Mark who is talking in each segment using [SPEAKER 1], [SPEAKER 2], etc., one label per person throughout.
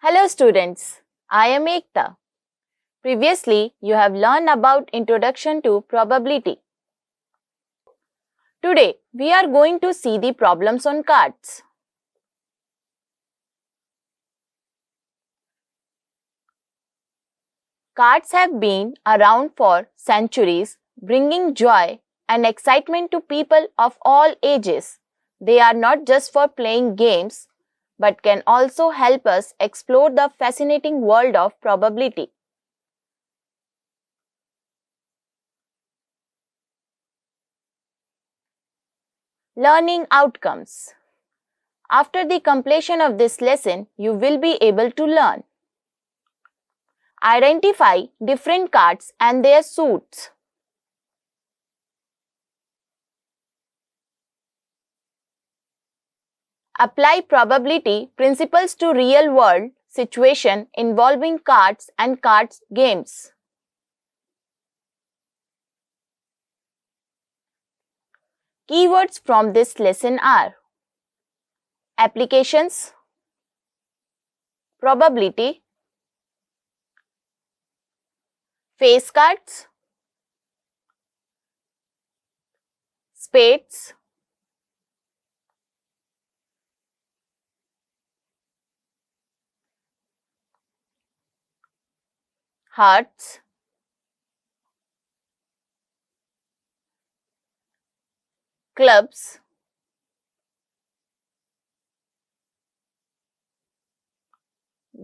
[SPEAKER 1] Hello students, I am Ekta. Previously, you have learned about Introduction to Probability. Today, we are going to see the problems on cards. Cards have been around for centuries, bringing joy and excitement to people of all ages. They are not just for playing games, but can also help us explore the fascinating world of probability. Learning outcomes. After the completion of this lesson, you will be able to learn. Identify different cards and their suits. Apply probability principles to real-world situation involving cards and cards games. Keywords from this lesson are applications, probability, face cards, spades, hearts, clubs,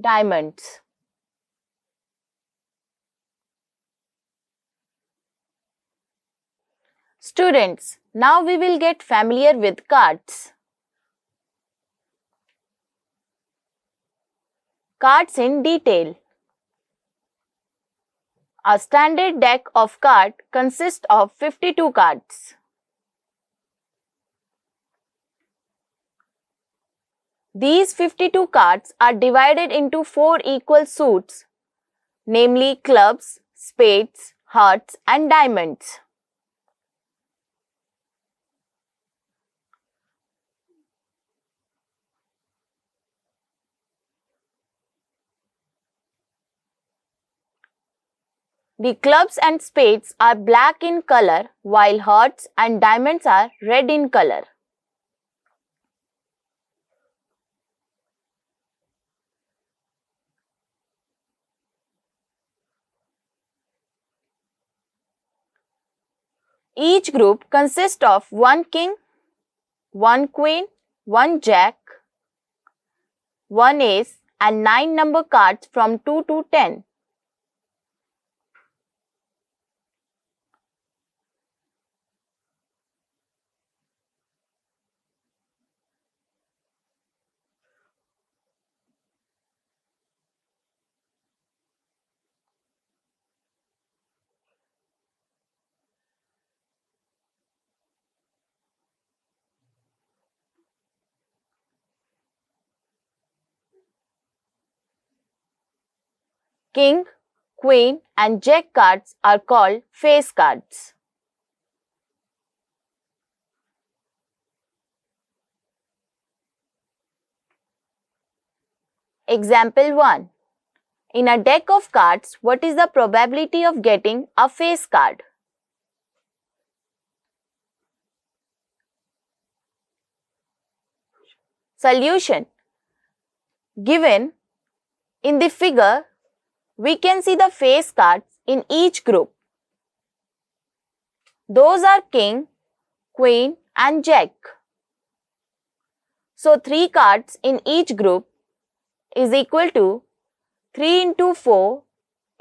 [SPEAKER 1] diamonds. Students, now we will get familiar with cards. Cards in detail. A standard deck of cards consists of 52 cards. These 52 cards are divided into 4 equal suits, namely clubs, spades, hearts, and diamonds. The clubs and spades are black in color, while hearts and diamonds are red in color. Each group consists of 1 king, 1 queen, 1 jack, 1 ace, and 9 number cards from 2 to 10. King, queen, and jack cards are called face cards. Example 1. In a deck of cards, what is the probability of getting a face card? Solution. Given in the figure, we can see the face cards in each group. Those are king, queen, and jack. So 3 cards in each group is equal to 3 into 4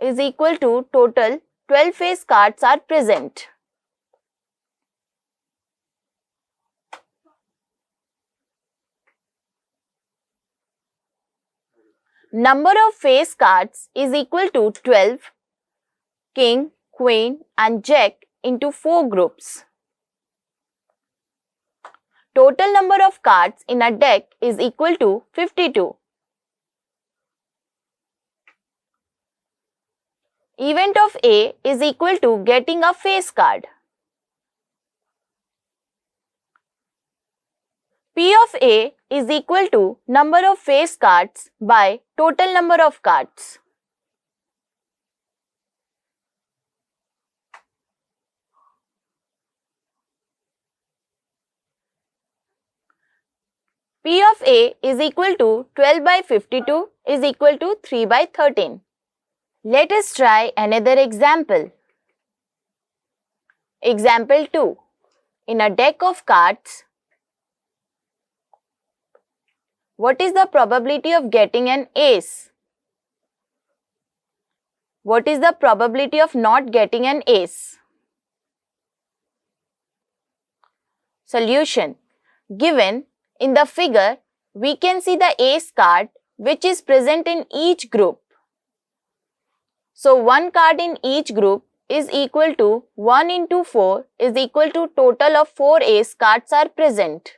[SPEAKER 1] is equal to total 12 face cards are present. Number of face cards is equal to 12, king, queen, and jack into 4 groups. Total number of cards in a deck is equal to 52. Event of A is equal to getting a face card. P of A is equal to number of face cards by total number of cards. P of A is equal to 12 by 52 is equal to 3 by 13. Let us try another example. Example 2. In a deck of cards, what is the probability of getting an ace? What is the probability of not getting an ace? Solution. Given in the figure, we can see the ace card which is present in each group. So, one card in each group is equal to 1 into 4 is equal to total of 4 ace cards are present.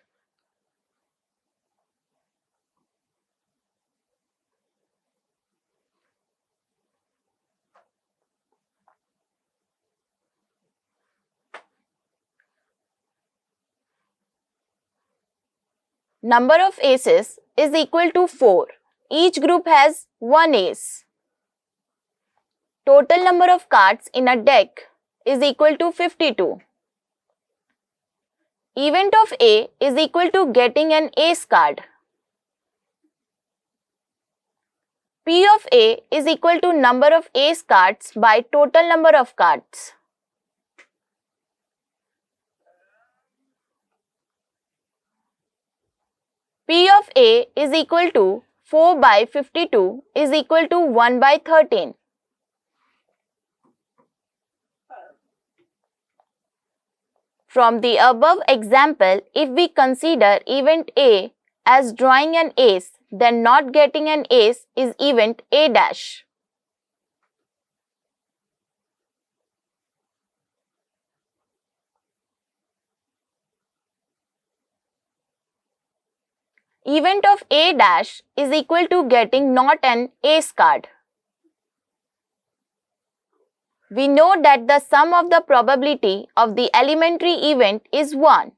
[SPEAKER 1] Number of aces is equal to 4. Each group has 1 ace. Total number of cards in a deck is equal to 52. Event of A is equal to getting an ace card. P of A is equal to number of ace cards by total number of cards. P of A is equal to 4 by 52 is equal to 1 by 13. From the above example, if we consider event A as drawing an ace, then not getting an ace is event A dash. Event of A dash is equal to getting not an ace card. We know that the sum of the probability of the elementary event is 1.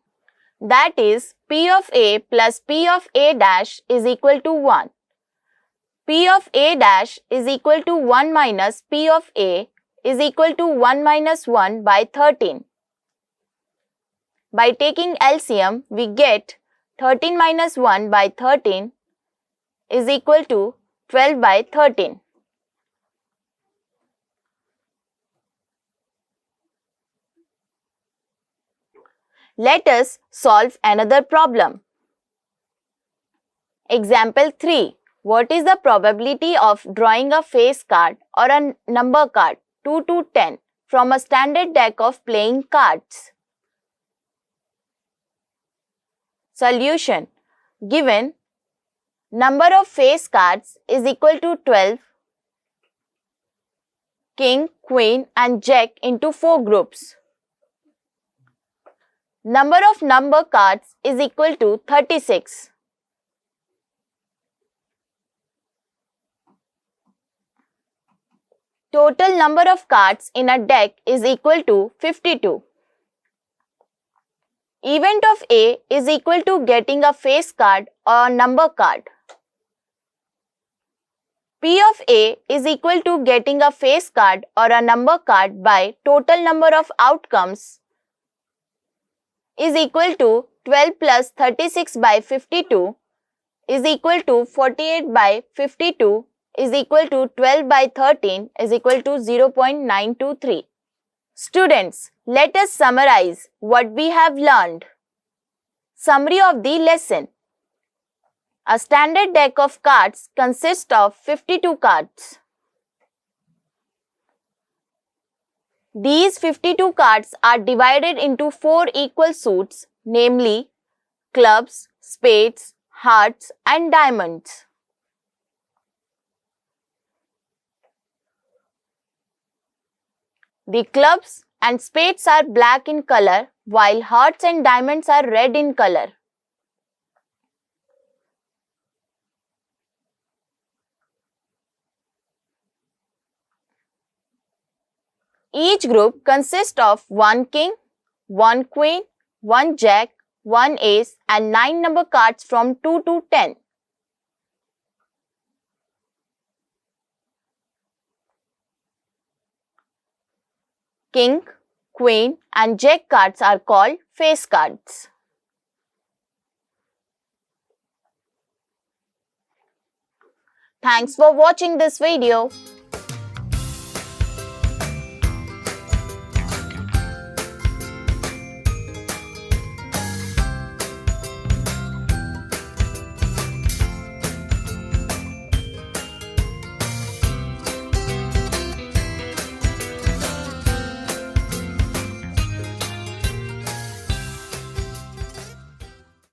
[SPEAKER 1] That is, P of A plus P of A dash is equal to 1. P of A dash is equal to 1 minus P of A is equal to 1 minus 1 by 13. By taking LCM, we get 13 minus 1 by 13 is equal to 12 by 13. Let us solve another problem. Example 3. What is the probability of drawing a face card or a number card 2 to 10 from a standard deck of playing cards? Solution. Given number of face cards is equal to 12, king, queen and jack into 4 groups. Number of number cards is equal to 36. Total number of cards in a deck is equal to 52. Event of A is equal to getting a face card or number card. P of A is equal to getting a face card or a number card by total number of outcomes is equal to 12 plus 36 by 52 is equal to 48 by 52 is equal to 12 by 13 is equal to 0.923. Students, let us summarize what we have learned. Summary of the lesson. A standard deck of cards consists of 52 cards. These 52 cards are divided into 4 equal suits, namely clubs, spades, hearts and diamonds. The clubs and spades are black in color, while hearts and diamonds are red in color. Each group consists of 1 king, 1 queen, 1 jack, 1 ace and 9 number cards from 2 to 10. King, queen and jack cards are called face cards. Thanks for watching this video.